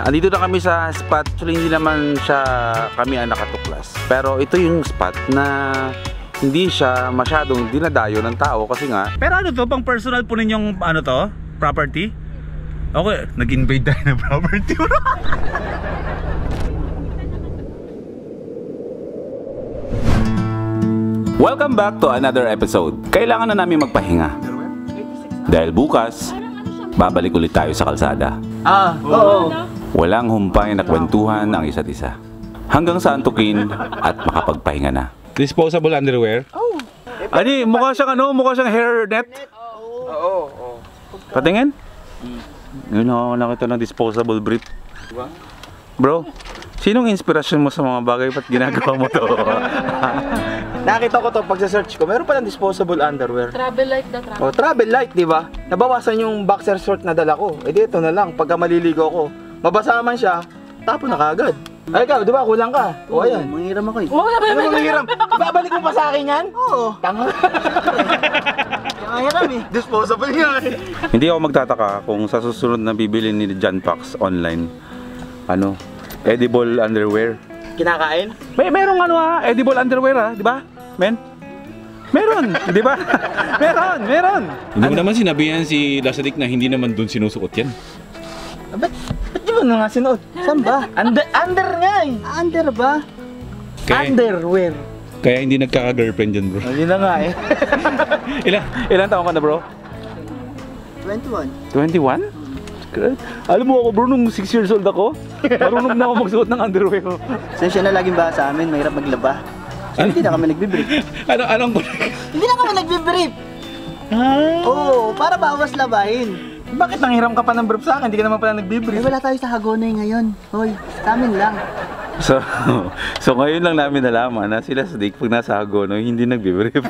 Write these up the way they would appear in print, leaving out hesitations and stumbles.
Andito na kami sa spot. Actually, hindi naman siya kami ang nakatuklas. Pero ito yung spot na hindi siya masyadong dinadayo ng tao kasi nga. Pero ano to, pang personal po ninyong ano to? Property? Okay, nag-invade tayo ng property. Welcome back to another episode. Kailangan na namin magpahinga. Dahil bukas, babalik ulit tayo sa kalsada. Oo. Walang humpay na kwentuhan ang isa't isa. Hanggang sa antukin at makapagpahinga na. Disposable underwear? Oh. Ani, mukha siyang ano, mukha siyang hairnet. Oo. Patingin? Yun ako nakita ng disposable brief. Bro, sinong inspirasyon mo sa mga bagay ba't ginagawa mo to? Nakita ko to pag sa search ko, meron palang disposable underwear. Travel light na travel. Oh, travel light, di ba? Nabawasan yung boxer short na dala ko. Eh dito na lang, pagka maliligo ako, mabasa man siya, tapo na kagad. Ay ikaw, di ba? Kulang ka. O ayan. Mangiram ako eh. Oo, Ano manghiram? Ibabalik mo pa sa akin yan? Oo. Tanga. Mangiram eh. Disposable nga eh. Hindi ako magtataka kung sa susunod na bibili ni John Pax online, ano, edible underwear. Kinakain? Merong ano edible underwear di ba? Men? Meron, di ba? Meron. Hindi mo naman sinabihan si Lasadik na hindi naman dun sinusuot yan. Ba't di mo na nga sinuot? Saan ba? Under nga eh. Under ba? Underwear. Kaya hindi nagkaka-girlfriend dyan, bro. Yun na nga eh. Ilan taon ka na, bro? 21. 21? Alam mo ako, bro, nung 6 years old ako, marunong na ako magsuot ng underwear. Sensya na laging ba sa amin, mahirap maglaba. So, hindi na kami nagbibrief. Anong Hindi na kami nagbibrief! Oo, para bawas labahin. Bakit nanghiram ka pa ng brief sa akin? Hindi ka naman pala Eh, nagbibrief. wala tayo sa Hagonoy ngayon. Hoy, sa amin lang. So ngayon lang namin nalaman na sila sa Dick pag nasa Hagonoy, hindi nagbibrief.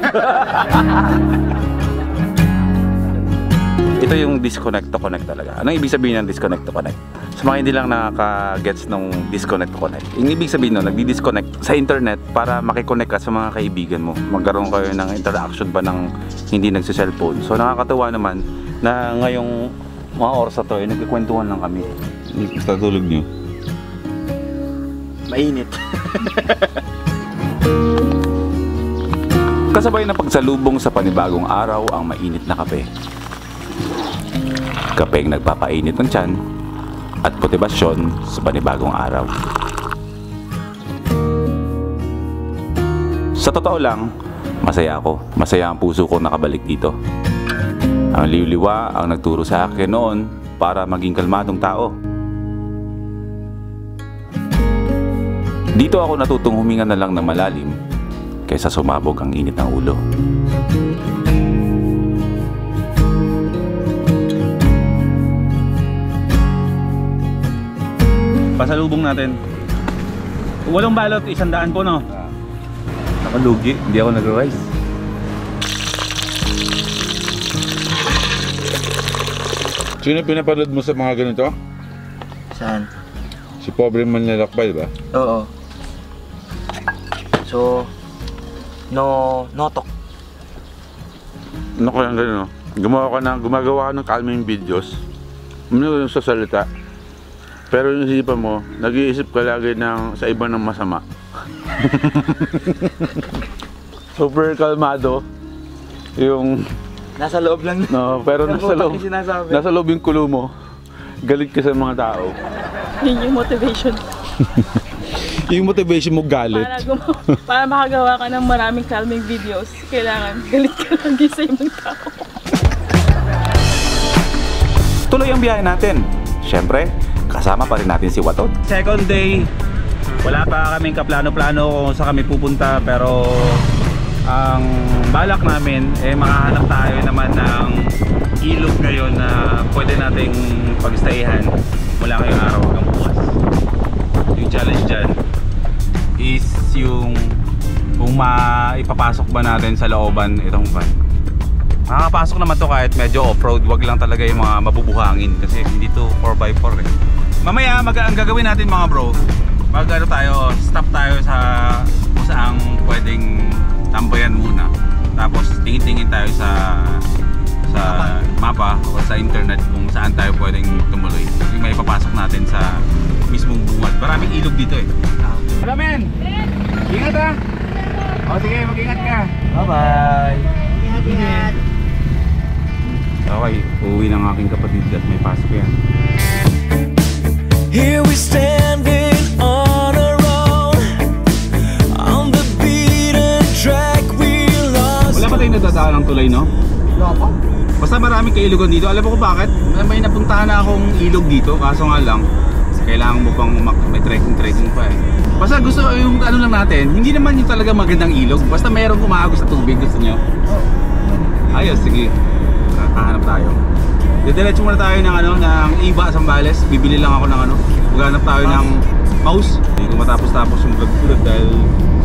Ito yung disconnect to connect talaga. Anong ibig sabihin ng disconnect to connect? Sa mga hindi lang nakaka-gets ng disconnect to connect. Yung ibig sabihin nun, nagdi-disconnect sa internet para makikonnect ka sa mga kaibigan mo. Magkaroon kayo ng interaction ba ng hindi nagsiselfone. So nakakatawa naman na ngayong mga oras na to, nagkikwentuhan lang kami. Basta tulog niyo. Mainit. Kasabay na pagsalubong sa panibagong araw ang mainit na kape. Kapeng nagpapainit ng tiyan at motibasyon sa panibagong araw. Sa totoo lang, masaya ako. Masaya ang puso ko nakabalik dito. Ang liwliwa ang nagturo sa akin noon para maging kalmadong tao. Dito ako natutong huminga na lang ng malalim kaysa sumabog ang init ng ulo. Pasalubong natin. 8 balot, 100 po, no? Nakalugi, hindi ako nag-rise. Sino pinapanood mo sa mga ganito? Saan? Si Pobre Manlalakbay, ba? Oo. So, no talk. Ano kaya gano'n? Gumagawa ka ng calming videos. Ano sa salita? Pero yung isipan mo, nag-iisip ka lagi sa iba ng masama. Super kalmado. Yung... Nasa loob lang. No, pero nasa loob yung kulo mo. Galit ka sa mga tao. Yun yung motivation. Yung motivation mo galit. Para makagawa ka ng maraming calming videos, kailangan galit ka lagi sa ibang tao. Tuloy ang biyahe natin. Siyempre, kasama pa rin natin si Watod. Second day, wala pa kaming kaplano-plano kung saan kami pupunta, pero ang balak namin makahanap tayo naman ng ilog ngayon na pwede nating pagstayihan mula ngayong araw hanggang bukas. Yung challenge dyan is yung kung maipapasok ba natin sa looban itong van. Makakapasok naman to kahit medyo off-road, wag lang talaga yung mga mabubuhangin kasi hindi to 4x4 eh. Mamaya ang gagawin natin mga bro, stop tayo sa kung saang pwedeng tambayan muna. Tapos tingin-tingin tayo sa sa mapa o sa internet kung saan tayo pwedeng tumuloy. Yung may papasok natin sa mismong bungad. Maraming ilog dito eh. Hello men! Ingat ha! O sige, mag-ingat ka. Bye-bye. Ingat. Okay, uuwi ng aking kapatid at may pasok yan. Here we standing on our own, on the beaten track we lost. Wala pa tayong nadadaan ng tulay, no? Wala pa. Basta maraming kailogan dito. Alam mo kung bakit? May napuntahan na akong ilog dito, kaso nga lang kailangan mo pang may trekking pa eh. Basta gusto yung ano lang natin, hindi naman yung talaga magandang ilog. Basta mayroong kumaagos sa tubig, gusto nyo? Ayos, sige. Hahanap tayo. Didiretso muna tayo ng ano, ng Iba, Zambales. Bibili lang ako ng ano. Maghanap tayo ng mouse. Hindi ko matapos-tapos yung vlog dahil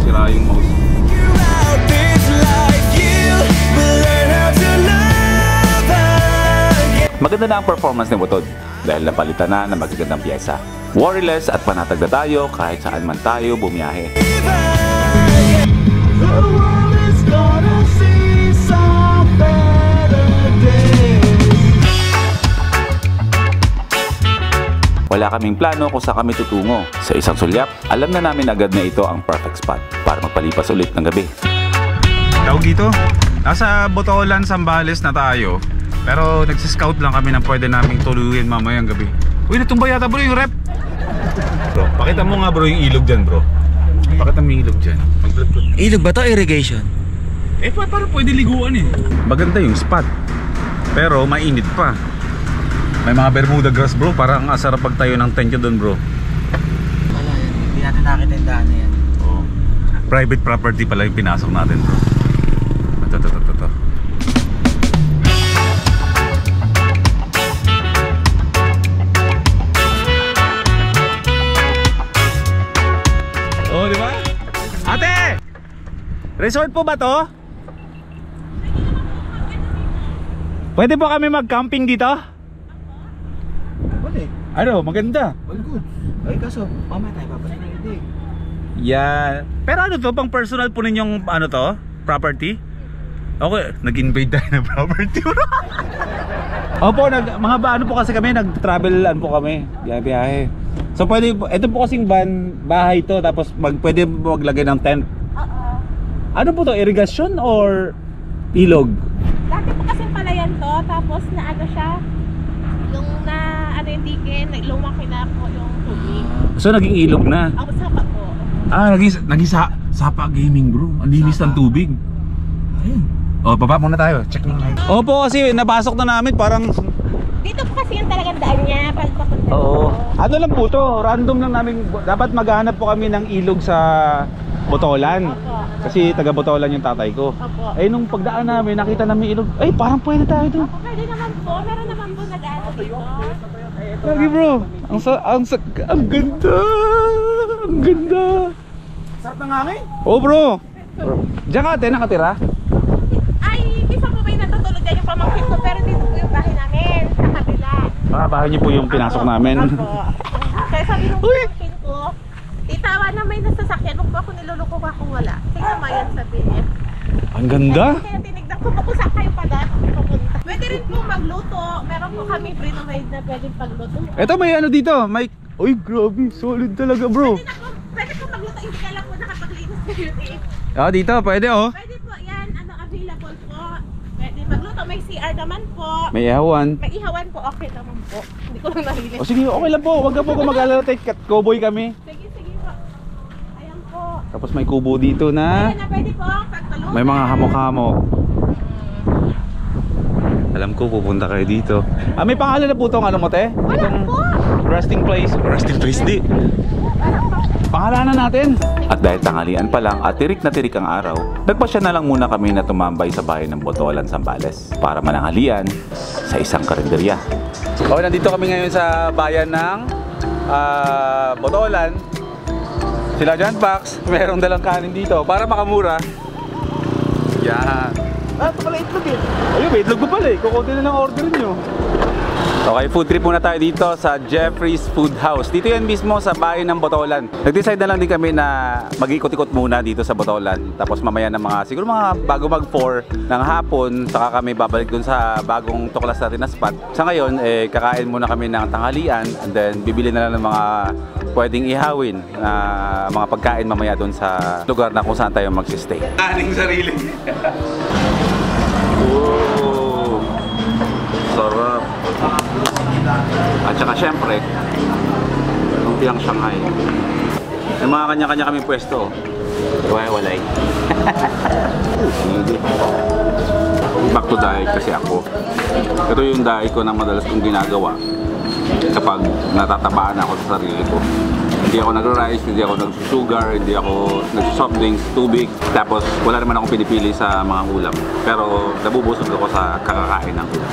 sira yung mouse. Throughout this life, you will learn how to love again. Maganda na ang performance ni Butod dahil napalitan na ng magagandang pyesa. Worryless at panatag na tayo kahit saan man tayo bumiyahe. The world is gonna see some better days. Wala kaming plano kung saan kami tutungo. Sa isang sulyap, alam na namin agad na ito ang perfect spot para magpalipas ulit ng gabi. Tawag dito, nasa Botolan, Zambales na tayo. Pero nagsiscout lang kami na pwede naming tuluyin mamayang gabi. Uy, natumba yata bro yung rep. Bro, pakita mo nga bro yung ilog dyan bro. Pakita mo yung ilog dyan. Ilog ba to? Irrigation? Eh, parang pwede liguan eh. Maganda yung spot. Pero mainit pa. May mga Bermuda grass bro, parang asarap pagtayo ng tent doon bro. Wala yan. Hindi natin nakita yung daan na yan. Oh. Private property pala yung pinasok natin bro. Ito. Oh, di ba? Ate! Resort po ba to? Pwede po kami mag-camping dito? Pwede. Ano, maganda. All good. Ay, kaso, mamaya tayo papalit na hindi. Yeah. Pero ano to, pang personal po ninyong ano to? Property? Okay, nag-invade tayo ng property. Opo, mga ano po kasi kami, nag-travel ano po kami, biyahe. So pwede, ito po kasing bahay to, tapos pwede maglagay ng tent. Ano po to, irrigation or ilog? Dati po kasing palayan to, tapos na ano siya, yung na ano yung dikin, lumaki na po yung tubig. So naging ilog na. Ang sapa po. Naging Sapa Gaming bro, ang linis ng tubig. Ayun. Oh, baba muna tayo, check lang tayo. Opo, kasi napasok na namin, parang Dito po kasi yung talagang daan niya, pag papunta oo. dito. Ano lang po to, random lang namin, dapat maghahanap po kami ng ilog sa Botolan. Opo. Kasi taga Botolan yung tatay ko. Opo. Eh nung pagdaan namin, nakita namin ilog. Ay, parang pwede tayo doon. Opo, pwede naman po, meron naman po nag-ano dito. Lagi bro, ang ganda. Ang ganda. Sarap ng hangin. Oh bro. Diyan ka ate, nakatira? Ay, isa po ba yung natutulog dyan yung pamangkin ko, pero dito po yung bahay namin, sa kabila. Bahay niyo po yung pinasok namin. Opo. Kaya sabi nung pamangkin ko, titawa na may nasasakyan, huwag po ako niluloko ako wala. Tingnan mo yan sabi niya. Ang ganda. Kaya tinignan ko po kung saan kayo papunta. Pwede rin po magluto. Meron po kami pre-made na pwedeng pagluto. Eto may ano dito, may... Uy, grabe, solid talaga bro. Pwede po magluto. Hindi ka lang po nakapaglinis ng beauty. Ah, dito, pwede oh. Pwede po yan. Ano, available po. Pwede magluto. May CR naman po. May ihawan. May ihawan po. Okay naman po. Hindi ko lang narinig. O sige, okay lang po. Huwag ka po mag-alala, cowboy kami. Sige po. Ayan po. Tapos may kubo dito na Ayan na pwede po. Pagtulungan. may mga hamok-hamok. Alam ko pupunta kayo dito. Ah, may pangalan na po itong ano mo te? Wala po. Resting place. Resting place di. Pangalanan natin. At dahil tanghalian pa lang at tirik na tirik ang araw, nagpasya na lang muna kami na tumambay sa bahay ng Botolan, Zambales para mananghalian sa isang karinderya. Okay, nandito kami ngayon sa bayan ng Botolan. Sila John Pax, merong dalang kanin dito para makamura. Yan. Ah, ito pala itlog eh. Ayun, may itlog ko pala eh. Kukunti na lang order nyo. Okay, food trip muna tayo dito sa Jeffrey's Food House. Dito yan mismo sa bayan ng Botolan. Nag-decide na lang din kami na mag-ikot-ikot muna dito sa Botolan. Tapos mamaya ng siguro bago mag 4 ng hapon, saka kami babalik dun sa bagong tuklas natin na spot. Sa ngayon, kakain muna kami ng tanghalian and then bibili na lang ng mga pwedeng ihawin na mga pagkain mamaya dun sa lugar na kung saan tayo magsistay. Aning sarili. Oh, sarap. At saka syempre, lumpiang Shanghai. May mga kanya-kanya kami pwesto. Walay. Back to diet kasi ako. Ito yung diet ko na madalas kong ginagawa kapag natatabaan ako sa sarili ko. Hindi ako nag-rice, hindi ako nag-sugar, hindi ako nag-soft drinks, tubig. Tapos wala naman akong pinipili sa mga ulam. Pero nabubusog ako sa kakakain ng ulam.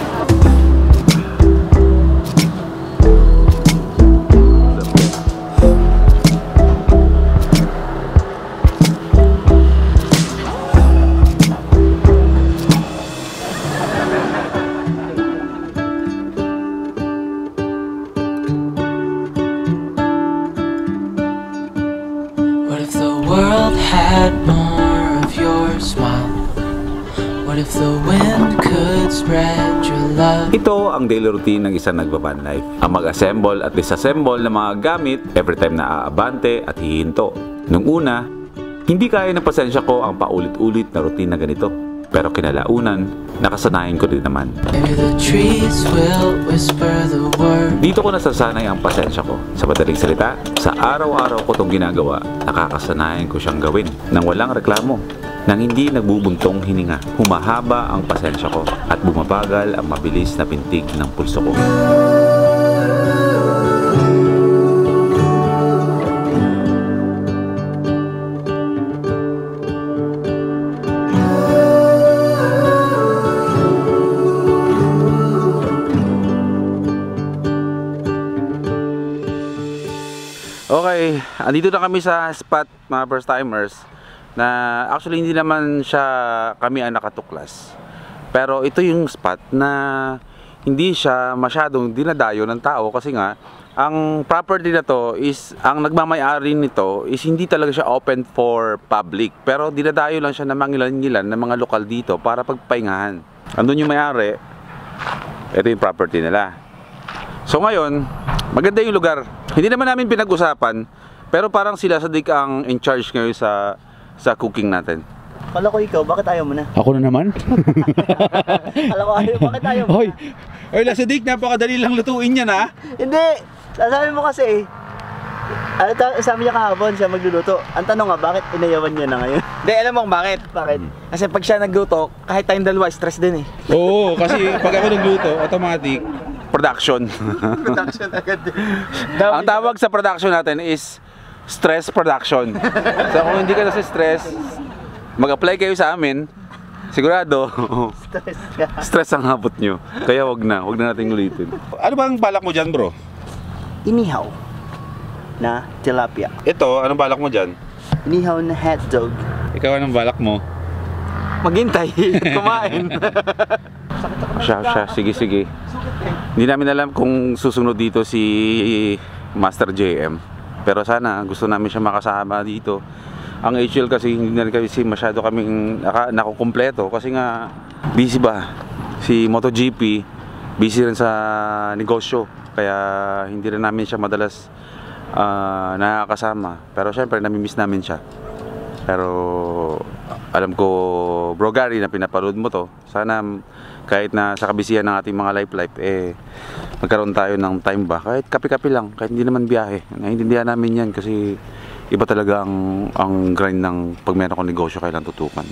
Had more of your smile. What if the wind could spread your love? Ito ang daily routine ng isang nagbaban life. Ang mag-assemble at disassemble ng mga gamit every time na aabante at hihinto. Nung una, hindi kaya ng pasensya ko ang paulit-ulit na routine na ganito. Pero kinalaunan, nakasanayan ko din naman. Maybe the trees will whisper the word. Dito ko nasasanay ang pasensya ko. Sa madaling salita, sa araw-araw ko itong ginagawa, nakakasanayan ko siyang gawin nang walang reklamo, nang hindi nagbubuntong hininga. Humahaba ang pasensya ko at bumabagal ang mabilis na pintig ng pulso ko. Okay, andito na kami sa spot mga first timers na actually hindi naman siya kami ang nakatuklas. Pero ito yung spot na hindi siya masyadong dinadayo ng tao kasi nga ang property na to is, ang nagmamay-ari nito is hindi talaga siya open for public. Pero dinadayo lang siya ng mga ilan-ilan ng mga lokal dito para pagpahingahan. Andun yung may-ari, ito yung property nila. So ngayon, maganda yung lugar. Hindi naman namin pinag-usapan, pero parang sila Sadik ang in charge ngayon sa cooking natin. Kala ko ikaw, bakit ayaw mo na? Ako na naman? Kala ko ayaw, bakit ayaw mo Hoy, na? oy, Sadik, napakadali lang lutuin yan ha. Hindi, sabi mo kasi, sabi niya kahapon siya magluluto. Ang tanong nga, bakit inayawan niya na ngayon? Hindi, alam mo kung bakit? Bakit? Kasi pag siya nagluto, kahit tayong dalawa, stress din eh. Oo, kasi pag ako nagluto, automatic. Production. Production agad din. Ang tawag sa production natin is stress production. So kung hindi ka nasa stress, mag-apply kayo sa amin, sigurado Stress ka. stress ang habot nyo. Kaya wag na nating ulitin. Ano bang balak mo dyan, bro? Inihaw na tilapia. Ito, anong balak mo dyan? Inihaw na hotdog. Ikaw, anong balak mo? Maghintay, kumain. Siya, sige. Hindi namin alam kung susunod dito si Master JM. Pero sana gusto namin siya makasama dito. Ang HL kasi hindi na kasi masyado kaming nakukumpleto kasi nga busy ba? Si MotoGP busy rin sa negosyo. Kaya hindi rin namin siya madalas nakakasama. Pero syempre namimiss namin siya. Pero alam ko, Bro Gary, na pinapanood mo to, sana kahit na sa kabisihan ng ating mga life magkaroon tayo ng time ba, kahit kape-kape lang, kahit hindi naman biyahe. Naiintindihan namin yan kasi iba talaga ang grind ng pag meron kong negosyo, kailan tutukan.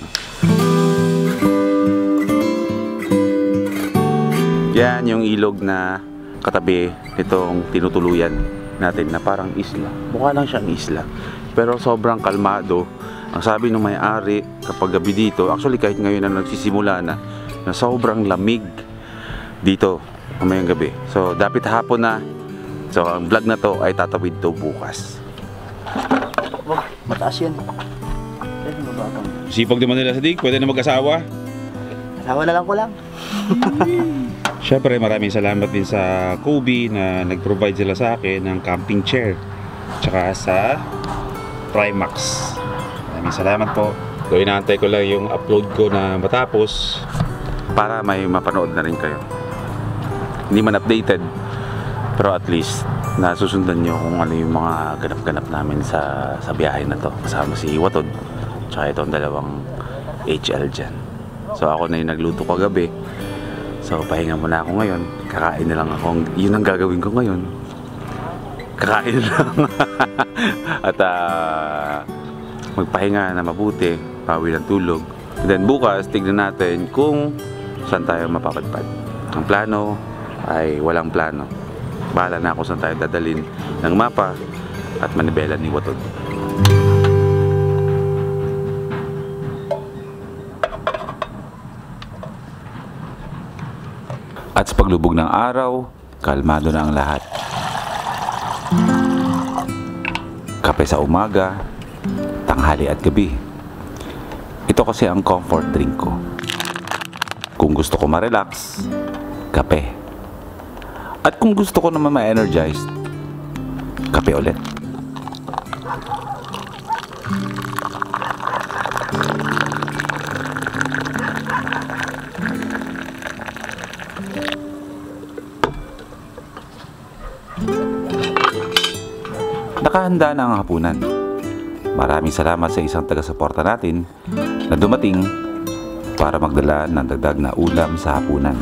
Yan yung ilog na katabi nitong tinutuluyan natin na parang isla. Mukha lang siyang isla, pero sobrang kalmado. Ang sabi ng may-ari kapag gabi dito, actually kahit ngayon na nagsisimula na sobrang lamig dito mamayang gabi. So dapat hapon na. So ang vlog na to ay tatawid to bukas. Wag, mataas yan. Pwede mo ba akong... Sipag naman nila Sadik, pwede na mag-asawa. Asawa na lang ko lang. Syempre maraming salamat din sa Kobe na nag-provide sila sa akin ng camping chair. Tsaka sa Primax. Maraming salamat po. So inaantay ko lang yung upload ko na matapos para may mapanood na rin kayo. Hindi man updated, pero at least nasusundan nyo kung ano yung mga ganap-ganap namin sa biyahe na to. Kasama si Watod, tsaka itong dalawang HL dyan. So ako na yung nagluto kagabi. So pahinga muna ako ngayon. Kakain na lang ako. Yun ang gagawin ko ngayon. Kakain lang. At magpahinga na mabuti, pawi ng tulog. And then bukas, tignan natin kung saan tayo mapapadpad. Ang plano ay walang plano. Bahala na ako saan tayo dadalhin ng mapa at manibela ni Watod. At sa paglubog ng araw, kalmado na ang lahat. Kape sa umaga, tanghali at gabi. Ito kasi ang comfort drink ko. Kung gusto ko ma-relax, kape. At kung gusto ko naman ma-energized, kape ulit. Nakahanda na ang hapunan. Maraming salamat sa isang taga-suporta natin na dumating para magdala ng dagdag na ulam sa hapunan.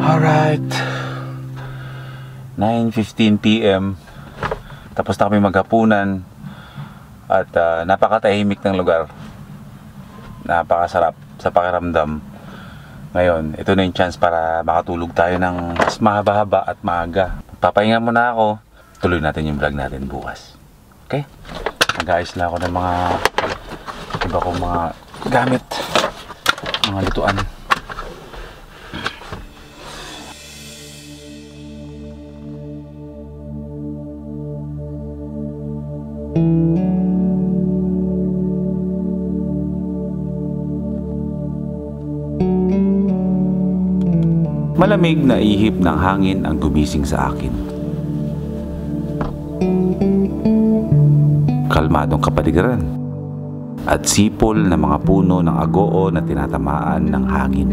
Alright, 9:15 PM. Tapos na kami maghapunan at napakatahimik ng lugar. Napakasarap sa pakiramdam. Ngayon, ito na yung chance para makatulog tayo ng mas mahaba-haba at maaga. Papahinga muna ako. Tuloy natin yung vlog natin bukas. Okay? Nag-aayos lang ako ng mga iba kong mga gamit. Mga lutuan. Malamig na ihip ng hangin ang gumising sa akin. Kalmadong kapaligiran at sipol na mga puno ng agoo na tinatamaan ng hangin.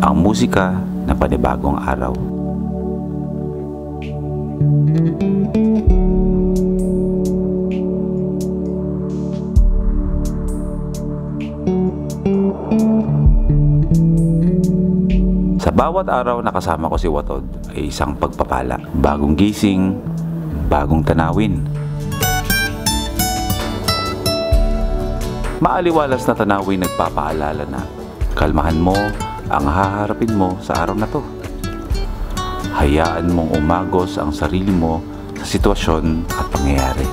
Ang musika ng panibagong araw. Sa bawat araw na kasama ko si Watod ay isang pagpapala. Bagong gising, bagong tanawin. Maaliwalas na tanawin nagpapaalala na kalmahan mo ang haharapin mo sa araw na to. Hayaan mong umagos ang sarili mo sa sitwasyon at pangyayari.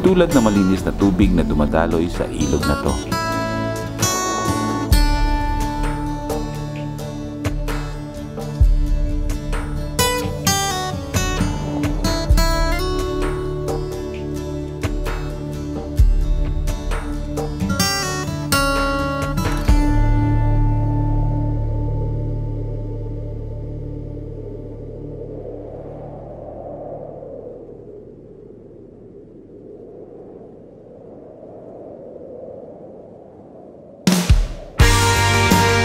Tulad na malinis na tubig na dumadaloy sa ilog na to.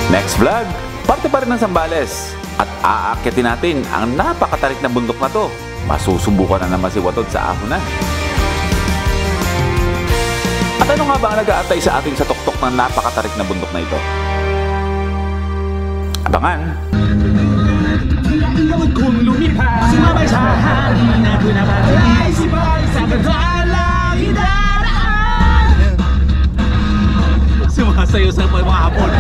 Next vlog, parte pa rin ng Zambales at aakyatin natin ang napakatarik na bundok na to. Masusubukan na naman si Watod sa ahonan. At ano nga ba ang nag-aantay sa atin sa tuktok ng napakatarik na bundok na ito? Abangan! Sumasayo sa mga hapon.